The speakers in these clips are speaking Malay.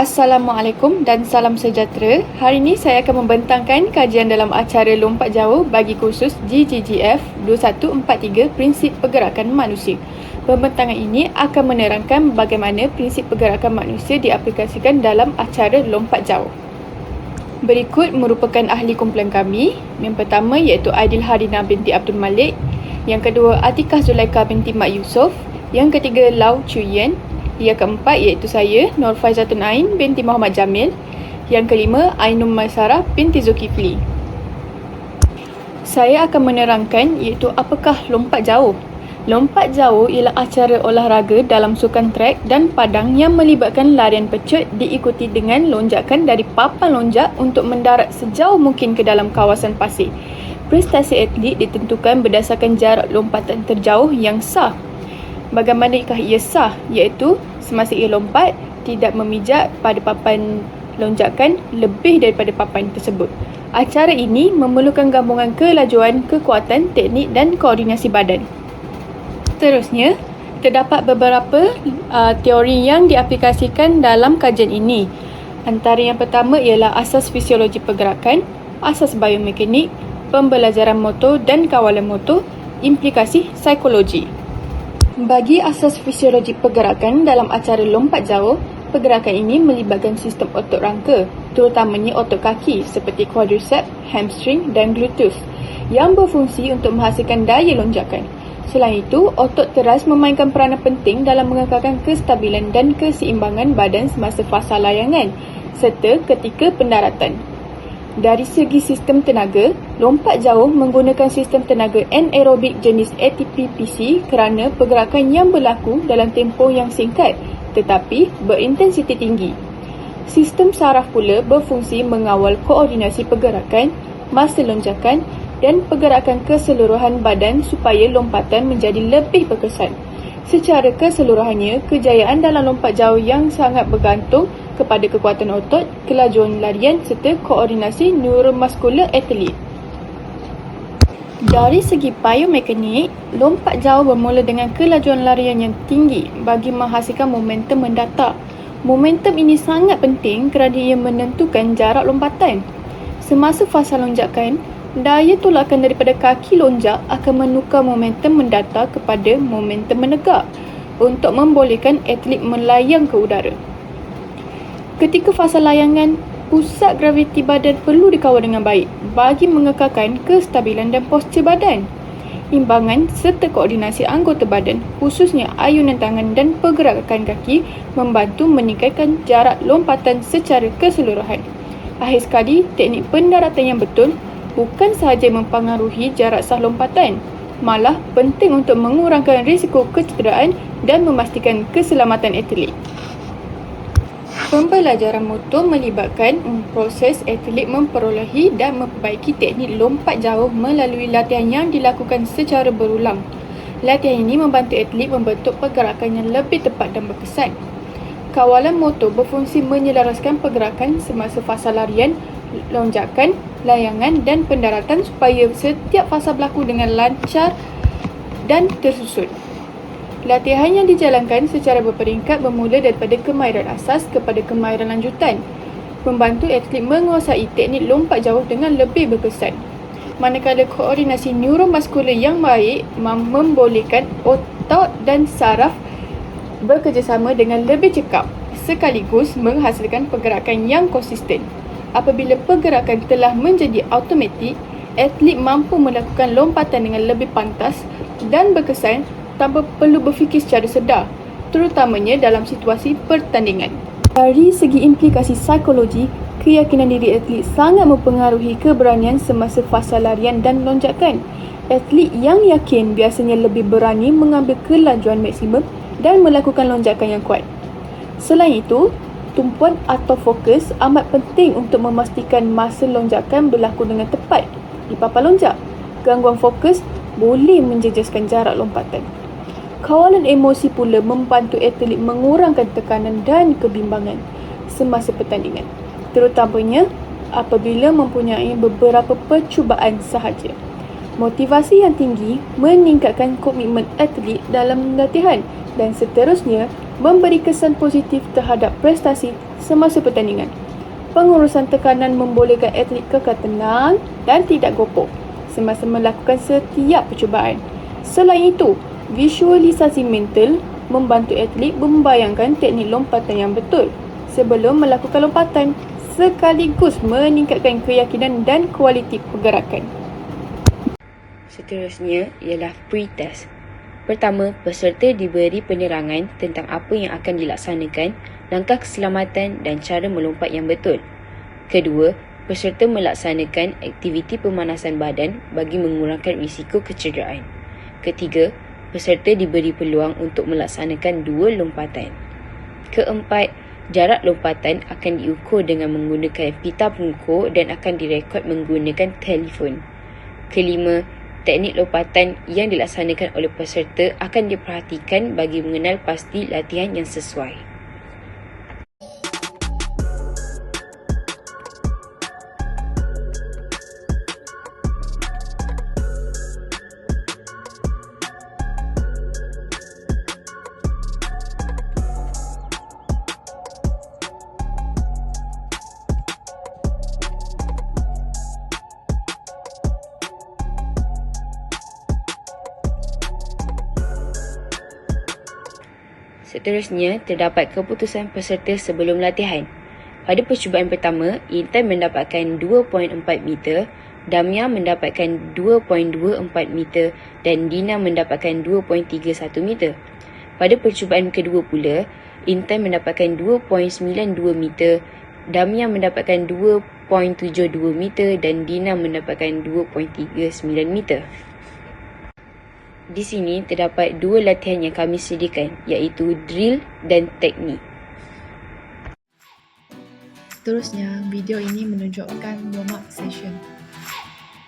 Assalamualaikum dan salam sejahtera. Hari ini saya akan membentangkan kajian dalam acara lompat jauh bagi kursus GGGF 2143 Prinsip Pergerakan Manusia. Pembentangan ini akan menerangkan bagaimana prinsip pergerakan manusia diaplikasikan dalam acara lompat jauh. Berikut merupakan ahli kumpulan kami. Yang pertama iaitu Aidil Harina binti Abdul Malik. Yang kedua Atikah Zulaika binti Mak Yusof. Yang ketiga Lau Chuyen. Yang keempat iaitu saya, Nur Faizatun Ain binti Muhammad Jamil. Yang kelima, Ainum Maisarah binti Zulkifli. Saya akan menerangkan iaitu apakah lompat jauh. Lompat jauh ialah acara olahraga dalam sukan trek dan padang yang melibatkan larian pecut diikuti dengan lonjakan dari papan lonjak untuk mendarat sejauh mungkin ke dalam kawasan pasir. Prestasi atlet ditentukan berdasarkan jarak lompatan terjauh yang sah. Bagaimanakah ia sah? Iaitu semasa ia lompat tidak memijak pada papan lonjakan lebih daripada papan tersebut. Acara ini memerlukan gabungan kelajuan, kekuatan, teknik dan koordinasi badan. Seterusnya, terdapat beberapa teori yang diaplikasikan dalam kajian ini. Antara yang pertama ialah asas fisiologi pergerakan, asas biomekanik, pembelajaran motor dan kawalan motor, implikasi psikologi. Bagi asas fisiologi pergerakan dalam acara lompat jauh, pergerakan ini melibatkan sistem otot rangka, terutamanya otot kaki seperti quadriceps, hamstring dan gluteus yang berfungsi untuk menghasilkan daya lonjakan. Selain itu, otot teras memainkan peranan penting dalam mengekalkan kestabilan dan keseimbangan badan semasa fasa layangan serta ketika pendaratan. Dari segi sistem tenaga, lompat jauh menggunakan sistem tenaga anaerobik jenis ATP-PC kerana pergerakan yang berlaku dalam tempoh yang singkat tetapi berintensiti tinggi. Sistem saraf pula berfungsi mengawal koordinasi pergerakan, masa lonjakan dan pergerakan keseluruhan badan supaya lompatan menjadi lebih berkesan. Secara keseluruhannya, kejayaan dalam lompat jauh yang sangat bergantung kepada kekuatan otot, kelajuan larian serta koordinasi neuromuskular atlet. Dari segi biomekanik, lompat jauh bermula dengan kelajuan larian yang tinggi bagi menghasilkan momentum mendatar. Momentum ini sangat penting kerana ia menentukan jarak lompatan. Semasa fasa lonjakan, daya tolakan daripada kaki lonjak akan menukar momentum mendatar kepada momentum menegak untuk membolehkan atlet melayang ke udara. Ketika fasa layangan, pusat graviti badan perlu dikawal dengan baik bagi mengekalkan kestabilan dan postur badan. Imbangan serta koordinasi anggota badan, khususnya ayunan tangan dan pergerakan kaki membantu meningkatkan jarak lompatan secara keseluruhan. Akhir sekali, teknik pendaratan yang betul bukan sahaja mempengaruhi jarak sah lompatan, malah penting untuk mengurangkan risiko kecederaan dan memastikan keselamatan atlet. Pembelajaran motor melibatkan proses atlet memperolehi dan memperbaiki teknik lompat jauh melalui latihan yang dilakukan secara berulang. Latihan ini membantu atlet membentuk pergerakan yang lebih tepat dan berkesan. Kawalan motor berfungsi menyelaraskan pergerakan semasa fasa larian, lonjakan, layangan dan pendaratan supaya setiap fasa berlaku dengan lancar dan tersusun. Latihan yang dijalankan secara berperingkat bermula daripada kemahiran asas kepada kemahiran lanjutan, membantu atlet menguasai teknik lompat jauh dengan lebih berkesan. Manakala koordinasi neuromuskular yang baik membolehkan otot dan saraf bekerjasama dengan lebih cekap sekaligus menghasilkan pergerakan yang konsisten. Apabila pergerakan telah menjadi automatik, atlet mampu melakukan lompatan dengan lebih pantas dan berkesan tanpa perlu berfikir secara sedar, terutamanya dalam situasi pertandingan. Dari segi implikasi psikologi, keyakinan diri atlet sangat mempengaruhi keberanian semasa fasa larian dan lonjakan. Atlet yang yakin biasanya lebih berani mengambil kelajuan maksimum dan melakukan lonjakan yang kuat. Selain itu, tumpuan atau fokus amat penting untuk memastikan masa lonjakan berlaku dengan tepat di papan lonjak. Gangguan fokus boleh menjejaskan jarak lompatan. Kawalan emosi pula membantu atlet mengurangkan tekanan dan kebimbangan semasa pertandingan, terutamanya apabila mempunyai beberapa percubaan sahaja. Motivasi yang tinggi meningkatkan komitmen atlet dalam latihan dan seterusnya memberi kesan positif terhadap prestasi semasa pertandingan. Pengurusan tekanan membolehkan atlet kekal tenang dan tidak gopok semasa melakukan setiap percubaan. Selain itu, visualisasi mental membantu atlet membayangkan teknik lompatan yang betul sebelum melakukan lompatan, sekaligus meningkatkan keyakinan dan kualiti pergerakan. Seterusnya ialah pre-test. Pertama, peserta diberi penerangan tentang apa yang akan dilaksanakan, langkah keselamatan dan cara melompat yang betul. Kedua, peserta melaksanakan aktiviti pemanasan badan bagi mengurangkan risiko kecederaan. Ketiga, peserta diberi peluang untuk melaksanakan 2 lompatan. Keempat, jarak lompatan akan diukur dengan menggunakan pita pengukur dan akan direkod menggunakan telefon. Kelima, teknik lompatan yang dilaksanakan oleh peserta akan diperhatikan bagi mengenal pasti latihan yang sesuai. Seterusnya, terdapat keputusan peserta sebelum latihan. Pada percubaan pertama, Intan mendapatkan 2.4 meter, Damia mendapatkan 2.24 meter dan Dina mendapatkan 2.31 meter. Pada percubaan kedua pula, Intan mendapatkan 2.92 meter, Damia mendapatkan 2.72 meter dan Dina mendapatkan 2.39 meter. Di sini terdapat 2 latihan yang kami sediakan, iaitu drill dan teknik. Seterusnya, video ini menunjukkan warm-up session.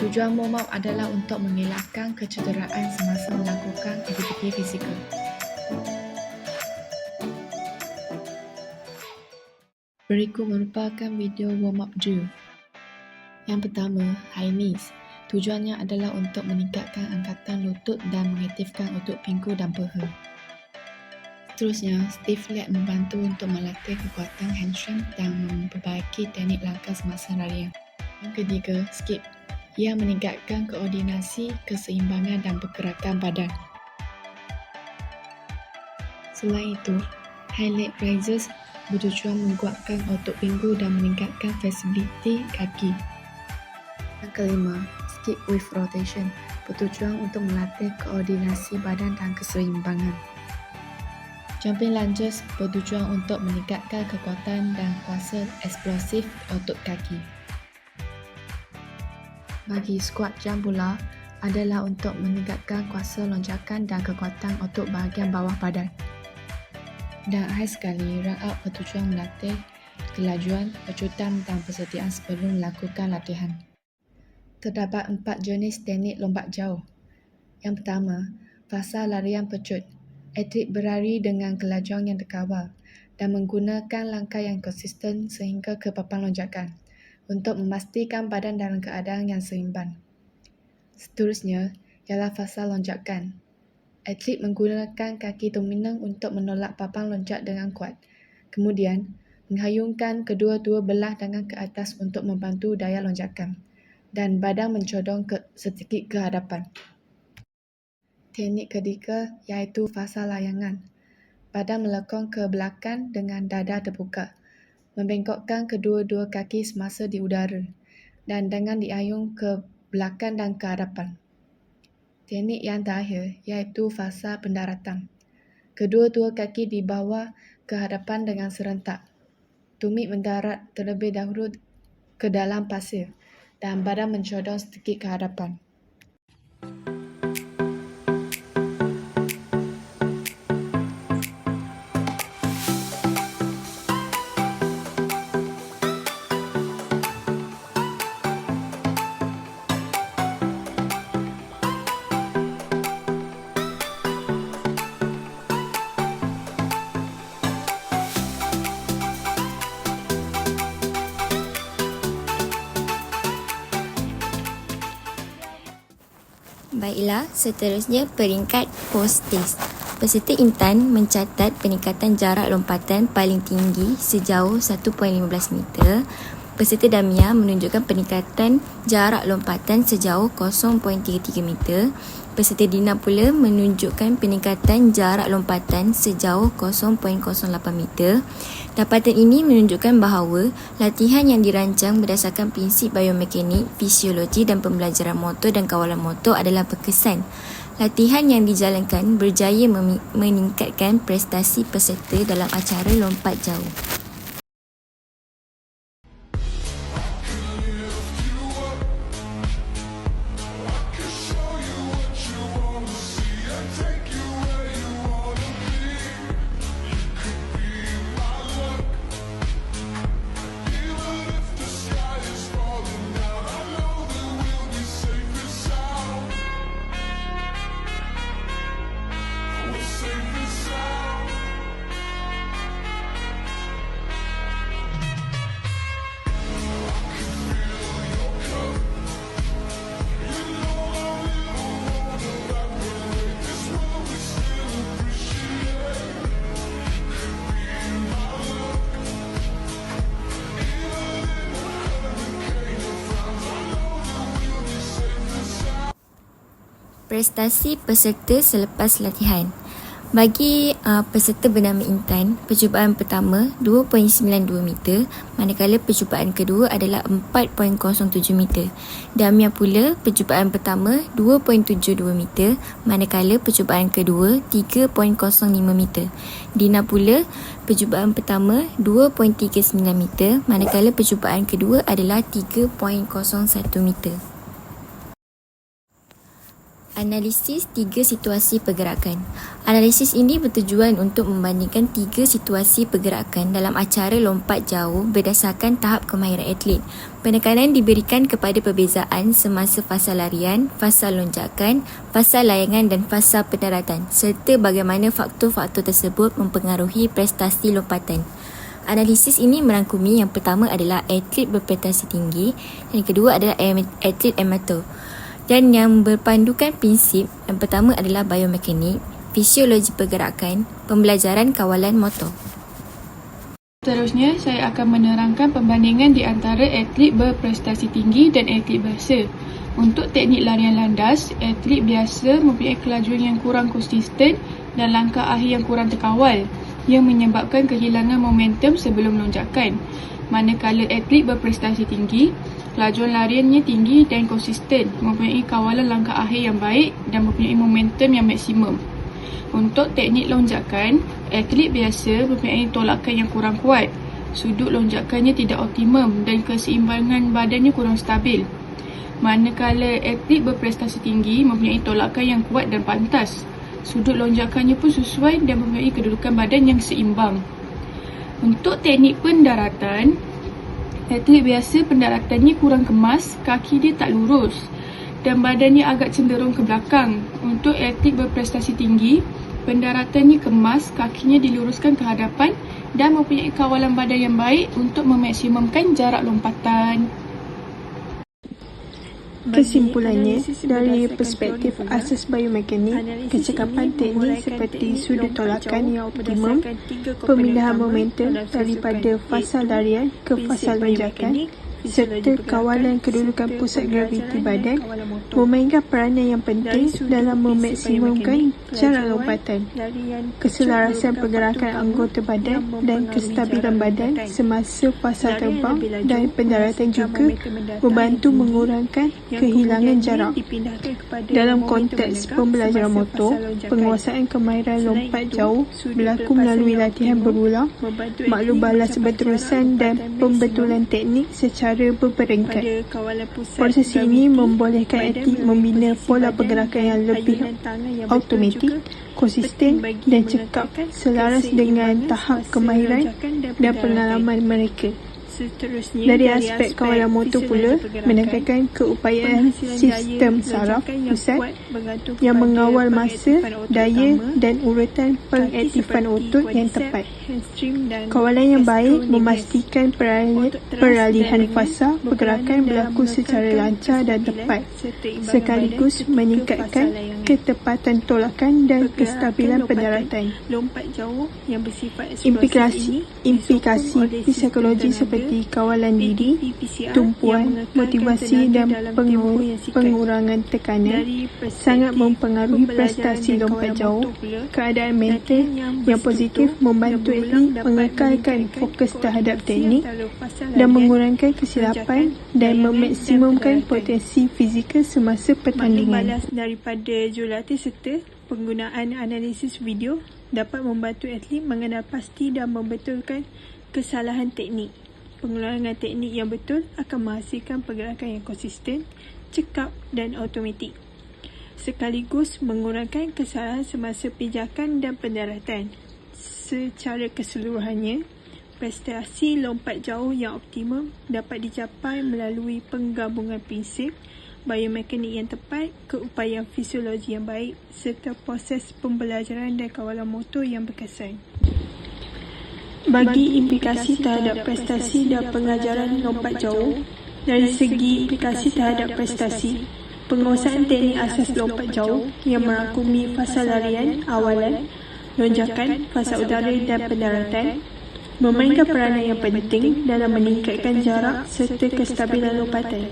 Tujuan warm-up adalah untuk mengelakkan kecederaan semasa melakukan aktiviti fizikal. Berikut merupakan video warm-up drill. Yang pertama, high knees. Tujuannya adalah untuk meningkatkan angkatan lutut dan mengaktifkan otot pinggul dan paha. Seterusnya, stiff leg membantu untuk melatih kekuatan hamstring dan memperbaiki teknik langkah semasa larian. Yang ketiga, skip. Ia meningkatkan koordinasi, keseimbangan dan pergerakan badan. Selain itu, high leg raises bertujuan menguatkan otot pinggul dan meningkatkan fleksibiliti kaki. Yang kelima, skip with rotation bertujuan untuk melatih koordinasi badan dan keseimbangan. Jumping lunges bertujuan untuk meningkatkan kekuatan dan kuasa eksplosif otot kaki. Bagi squat jump pula adalah untuk meningkatkan kuasa lonjakan dan kekuatan otot bahagian bawah badan. Dan akhir sekali, run out bertujuan melatih kelajuan, kecutan dan persediaan sebelum melakukan latihan. Terdapat 4 jenis teknik lompat jauh. Yang pertama, fasa larian pecut. Atlet berlari dengan kelajuan yang terkawal dan menggunakan langkah yang konsisten sehingga ke papan lonjakan untuk memastikan badan dalam keadaan yang seimbang. Seterusnya, ialah fasa lonjakan. Atlet menggunakan kaki dominan untuk menolak papan loncat dengan kuat. Kemudian, menghayungkan kedua-dua belah tangan ke atas untuk membantu daya lonjakan dan badan mencodong sedikit ke hadapan. Teknik ketiga iaitu fasa layangan. Badan melekong ke belakang dengan dada terbuka, membengkokkan kedua-dua kaki semasa di udara dan dengan diayun ke belakang dan ke hadapan. Teknik yang terakhir iaitu fasa pendaratan. Kedua-dua kaki dibawa ke hadapan dengan serentak. Tumit mendarat terlebih dahulu ke dalam pasir dan badan mencodong sedikit ke hadapan. Baiklah, seterusnya peringkat post-test. Peserta Intan mencatat peningkatan jarak lompatan paling tinggi sejauh 1.15 meter. Peserta Damia menunjukkan peningkatan jarak lompatan sejauh 0.33 meter. Peserta Dina pula menunjukkan peningkatan jarak lompatan sejauh 0.08 meter. Dapatan ini menunjukkan bahawa latihan yang dirancang berdasarkan prinsip biomekanik, fisiologi dan pembelajaran motor dan kawalan motor adalah berkesan. Latihan yang dijalankan berjaya meningkatkan prestasi peserta dalam acara lompat jauh. Prestasi peserta selepas latihan. Bagi peserta bernama Intan, percubaan pertama 2.92 meter, manakala percubaan kedua adalah 4.07 meter. Damia pula percubaan pertama 2.72 meter, manakala percubaan kedua 3.05 meter. Dina pula percubaan pertama 2.39 meter, manakala percubaan kedua adalah 3.01 meter. Analisis 3 situasi pergerakan. Analisis ini bertujuan untuk membandingkan 3 situasi pergerakan dalam acara lompat jauh berdasarkan tahap kemahiran atlet. Penekanan diberikan kepada perbezaan semasa fasa larian, fasa lonjakan, fasa layangan dan fasa pendaratan serta bagaimana faktor-faktor tersebut mempengaruhi prestasi lompatan. Analisis ini merangkumi yang pertama adalah atlet berprestasi tinggi dan yang kedua adalah atlet amatur. Dan yang berpandukan prinsip yang pertama adalah biomekanik, fisiologi pergerakan, pembelajaran kawalan motor. Seterusnya, saya akan menerangkan perbandingan di antara atlet berprestasi tinggi dan atlet biasa. Untuk teknik larian landas, atlet biasa mempunyai kelajuan yang kurang konsisten dan langkah akhir yang kurang terkawal yang menyebabkan kehilangan momentum sebelum lonjakan. Manakala atlet berprestasi tinggi, kelajuan lariannya tinggi dan konsisten, mempunyai kawalan langkah akhir yang baik dan mempunyai momentum yang maksimum. Untuk teknik lonjakan, atlet biasa mempunyai tolakan yang kurang kuat, sudut lonjakannya tidak optimum dan keseimbangan badannya kurang stabil. Manakala atlet berprestasi tinggi mempunyai tolakan yang kuat dan pantas, sudut lonjakannya pun sesuai dan mempunyai kedudukan badan yang seimbang. Untuk teknik pendaratan, atlet biasa pendaratannya kurang kemas, kaki dia tak lurus dan badannya agak cenderung ke belakang. Untuk atlet berprestasi tinggi, pendaratannya kemas, kakinya diluruskan ke hadapan dan mempunyai kawalan badan yang baik untuk memaksimumkan jarak lompatan. Kesimpulannya, dari perspektif asas biomekanik, kecekapan teknik seperti sudut tolakan yang optimum, pemilihan momentum daripada fasa larian ke fasa lonjakan, serta kawalan kedudukan pusat graviti badan memainkan peranan yang penting dalam memaksimumkan jarak lompatan. Keselarasan pergerakan anggota badan dan kestabilan badan semasa fasa terbang dan pendaratan juga membantu mengurangkan kehilangan jarak. Dalam konteks pembelajaran motor, penguasaan kemahiran lompat jauh berlaku melalui latihan berulang, maklum balas berterusan dan pembetulan teknik secara berperingkat. Proses ini membolehkan atlet membina pola pergerakan yang lebih automatik, konsisten dan cekap selaras dengan tahap kemahiran dan pengalaman mereka. Seterusnya, dari aspek kawalan motor pula, menekankan keupayaan sistem saraf pusat yang mengawal masa, daya dan urutan pengaktifan otot yang tepat. Kawalan yang baik memastikan peralihan fasa pergerakan berlaku secara lancar dan tepat, sekaligus meningkatkan ketepatan tolakan dan kestabilan pendaratan. Implikasi psikologi seperti kawalan diri, tumpuan, motivasi dan pengurangan tekanan sangat mempengaruhi prestasi lompat jauh. Keadaan mental yang positif membantu atlet mengekalkan fokus terhadap teknik dan mengurangkan kesilapan dan memaksimumkan potensi fizikal semasa pertandingan. Daripada jurulatih serta penggunaan analisis video dapat membantu atlet mengenal pasti dan membetulkan kesalahan teknik. Pengulangan teknik yang betul akan menghasilkan pergerakan yang konsisten, cekap dan automatik, sekaligus mengurangkan kesalahan semasa pijakan dan pendaratan. Secara keseluruhannya, prestasi lompat jauh yang optimum dapat dicapai melalui penggabungan prinsip biomekanik yang tepat, keupayaan fisiologi yang baik serta proses pembelajaran dan kawalan motor yang berkesan. Bagi implikasi terhadap prestasi dan pengajaran lompat jauh, dari segi implikasi terhadap prestasi, penguasaan teknik asas lompat jauh yang merangkumi fasa larian awalan, lonjakan, fasa udara dan pendaratan memainkan peranan yang penting dalam meningkatkan jarak serta kestabilan lompatan.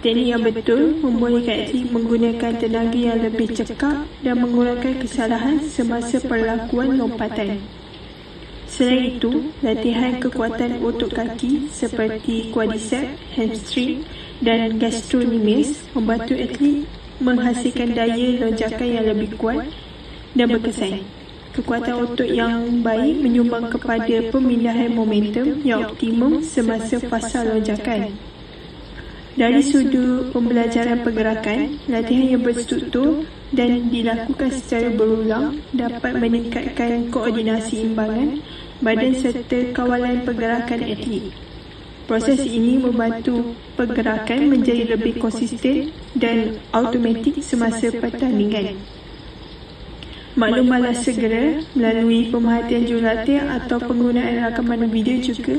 Teknik yang betul membolehkan atlet menggunakan tenaga yang lebih cekap dan mengurangkan kesalahan semasa perlakuan lompatan. Selain itu, latihan kekuatan otot kaki seperti quadriceps, hamstring dan gastrocnemius membantu atlet menghasilkan daya lonjakan yang lebih kuat dan berkesan. Kekuatan otot yang baik menyumbang kepada pemindahan momentum yang optimum semasa fasa lonjakan. Dari sudut pembelajaran pergerakan, latihan yang berstruktur dan dilakukan secara berulang dapat meningkatkan koordinasi imbangan badan serta kawalan pergerakan atlet. Proses ini membantu pergerakan menjadi lebih konsisten dan automatik semasa pertandingan. Maklum balas segera melalui pemerhatian jurulatih atau penggunaan rakaman video juga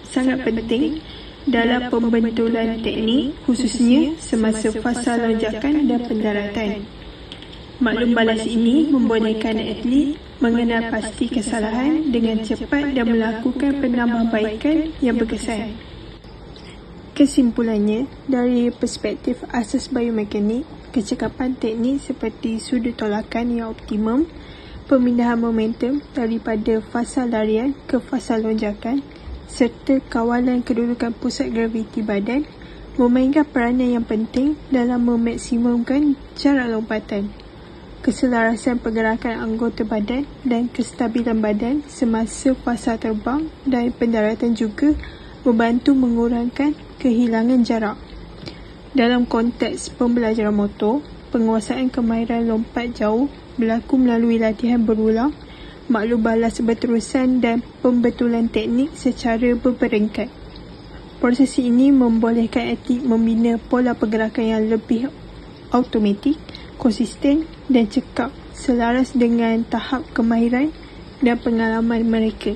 sangat penting dalam pembentulan teknik, khususnya semasa fasa lonjakan dan pendaratan. Maklum balas ini membolehkan atlet mengenal pasti kesalahan dengan cepat dan melakukan penambahbaikan yang berkesan. Kesimpulannya, dari perspektif asas biomekanik, kecekapan teknik seperti sudut tolakan yang optimum, pemindahan momentum daripada fasa larian ke fasa lonjakan, serta kawalan kedudukan pusat graviti badan memainkan peranan yang penting dalam memaksimumkan jarak lompatan, keselarasan pergerakan anggota badan dan kestabilan badan semasa fasa terbang dan pendaratan juga membantu mengurangkan kehilangan jarak. Dalam konteks pembelajaran motor, penguasaan kemahiran lompat jauh berlaku melalui latihan berulang, maklum balas berterusan dan pembetulan teknik secara berperingkat. Proses ini membolehkan atlet membina pola pergerakan yang lebih automatik, konsisten dan cekap selaras dengan tahap kemahiran dan pengalaman mereka.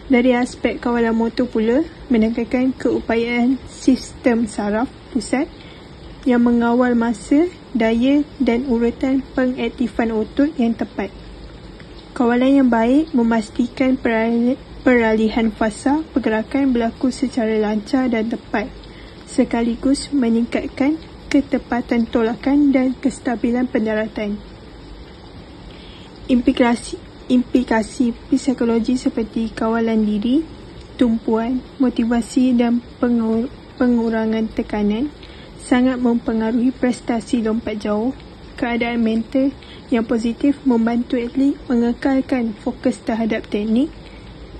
Dari aspek kawalan motor pula, menekankan keupayaan sistem saraf pusat yang mengawal masa, daya dan urutan pengaktifan otot yang tepat. Kawalan yang baik memastikan peralihan fasa pergerakan berlaku secara lancar dan tepat, sekaligus meningkatkan ketepatan tolakan dan kestabilan pendaratan. Implikasi psikologi seperti kawalan diri, tumpuan, motivasi dan pengurangan tekanan sangat mempengaruhi prestasi lompat jauh. Keadaan mental yang positif membantu atlet mengekalkan fokus terhadap teknik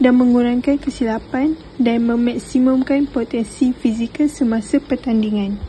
dan mengurangkan kesilapan dan memaksimumkan potensi fizikal semasa pertandingan.